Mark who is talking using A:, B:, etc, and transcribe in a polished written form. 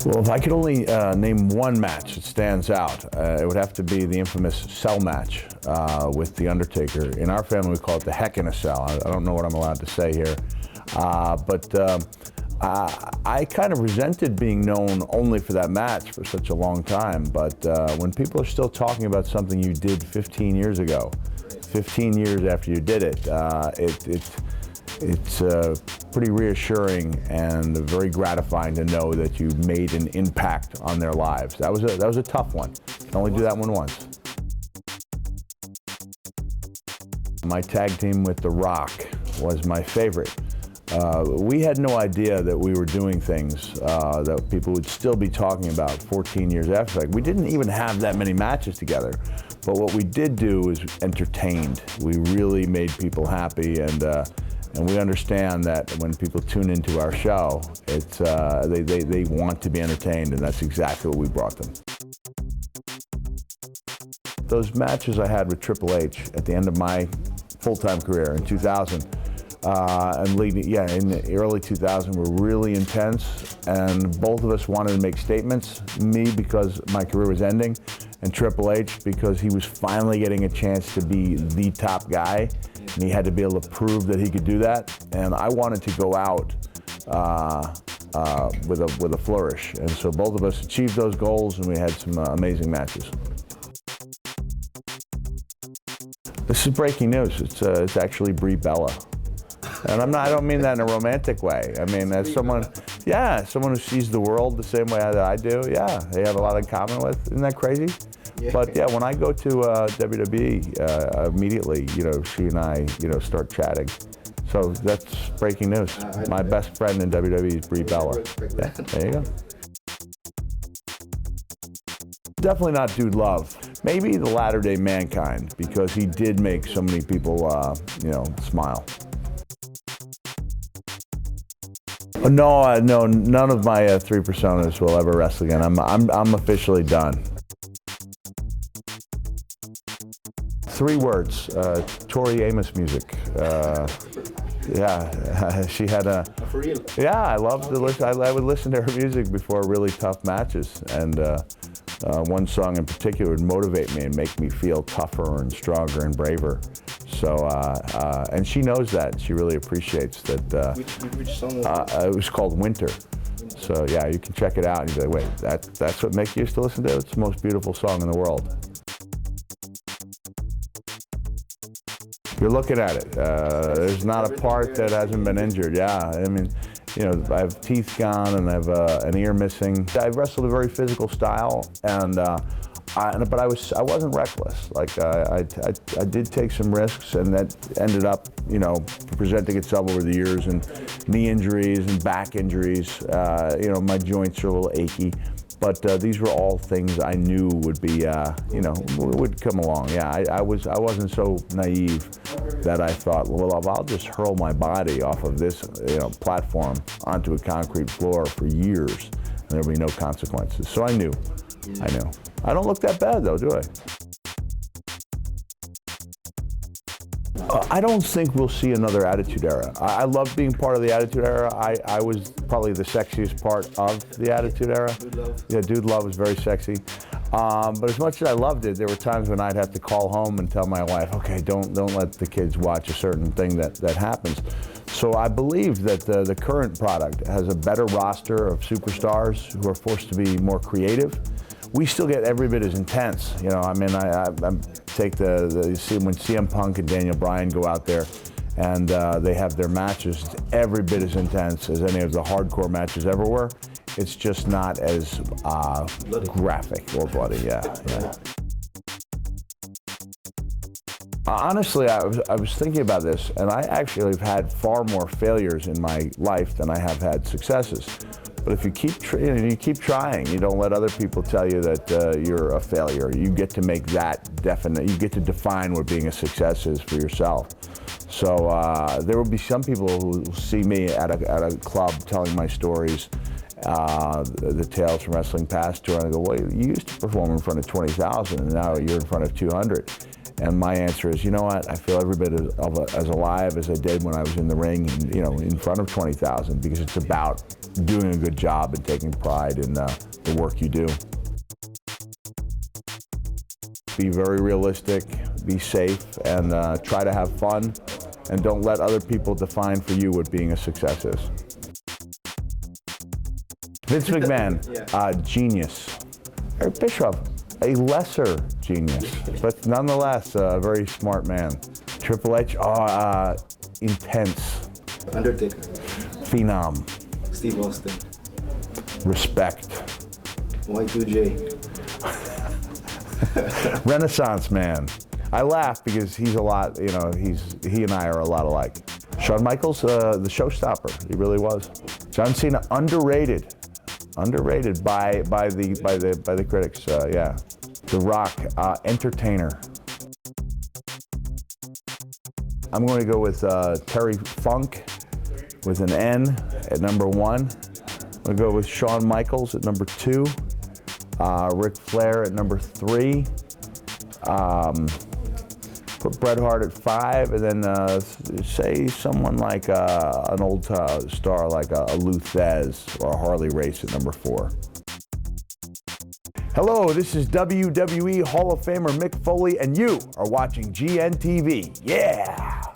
A: Well, if I could only name one match that stands out, it would have to be the infamous cell match with The Undertaker. In our family, we call it the Heck in a Cell. I don't know what I'm allowed to say here. But I kind of resented being known only for that match for such a long time. But when people are still talking about something you did 15 years ago, 15 years after you did it, it's pretty reassuring and very gratifying to know that you made an impact on their lives. That was a tough one. You can only do that one once. My tag team with The Rock was my favorite. We had no idea that we were doing things that people would still be talking about 14 years after. Like, we didn't even have that many matches together, but what we did do is entertained. We really made people happy, and we understand that when people tune into our show, it's they want to be entertained, and that's exactly what we brought them. Those matches I had with Triple H at the end of my full-time career in 2000, and in the early 2000 were really intense, and both of us wanted to make statements. Me because my career was ending, and Triple H because he was finally getting a chance to be the top guy, and he had to be able to prove that he could do that. And I wanted to go out with a flourish, and so both of us achieved those goals, and we had some amazing matches. This is breaking news. It's actually Brie Bella. And I don't mean that in a romantic way. I mean, as someone who sees the world the same way that I do, yeah, they have a lot in common with. Isn't that crazy? Yeah. But yeah, when I go to WWE, immediately, she and I, start chatting. So that's breaking news. My best friend in WWE is Brie Bella. Yeah, there you go. Definitely not Dude Love. Maybe the latter-day Mankind, because he did make so many people, smile. No, none of my three personas will ever wrestle again. I'm officially done. 3 words, Tori Amos music. Yeah, she had a. For real? Yeah, I loved to listen. I would listen to her music before really tough matches, and one song in particular would motivate me and make me feel tougher and stronger and braver. So, and she knows that. She really appreciates that.
B: Which song was it?
A: It was called Winter. So yeah, you can check it out and you'll be like, wait, that's what Mick used to listen to? It's the most beautiful song in the world. You're looking at it. There's not a part that hasn't been injured. Yeah, I mean, I have teeth gone and I have an ear missing. I wrestled a very physical style, and but I wasn't reckless. Like I did take some risks, and that ended up, presenting itself over the years, and knee injuries and back injuries. My joints are a little achy. But these were all things I knew would be, would come along. Yeah, I wasn't so naive that I thought, well, I'll just hurl my body off of this, platform onto a concrete floor for years, and there'll be no consequences. So I knew. I don't look that bad though, do I? I don't think we'll see another Attitude Era. I love being part of the Attitude Era. I was probably the sexiest part of the Attitude Era.
B: Dude Love.
A: Yeah, Dude Love was very sexy. But as much as I loved it, there were times when I'd have to call home and tell my wife, okay, don't let the kids watch a certain thing that happens. So I believe that the current product has a better roster of superstars who are forced to be more creative. We still get every bit as intense. I take when CM Punk and Daniel Bryan go out there and they have their matches, it's every bit as intense as any of the hardcore matches ever were. It's just not as graphic or bloody, yeah. Honestly, I was thinking about this, and I actually have had far more failures in my life than I have had successes. But if you keep trying, you don't let other people tell you that you're a failure. You get to make that definite. You get to define what being a success is for yourself. So there will be some people who will see me at a club telling my stories, the Tales from Wrestling Past tour, and I go, well, you used to perform in front of 20,000, and now you're in front of 200. And my answer is, you know what? I feel every bit as alive as I did when I was in the ring, in front of 20,000, because it's about doing a good job and taking pride in the work you do. Be very realistic, be safe, and try to have fun, and don't let other people define for you what being a success is. Vince McMahon, genius. Eric Bischoff, a lesser genius, but nonetheless a very smart man. Triple H, intense.
B: Undertaker.
A: Phenom.
B: Steve Austin.
A: Respect.
B: Y2J.
A: Renaissance man. I laugh because he's a lot, he and I are a lot alike. Shawn Michaels, the showstopper, he really was. John Cena, underrated by the critics, yeah. The Rock, entertainer. I'm going to go with Terry Funk with an N at number 1. I'm going to go with Shawn Michaels at number 2. Ric Flair at number 3. Put Bret Hart at 5, and then say someone like an old star like a Lou Thez or a Harley Race at number 4. Hello, this is WWE Hall of Famer Mick Foley, and you are watching GNTV. Yeah!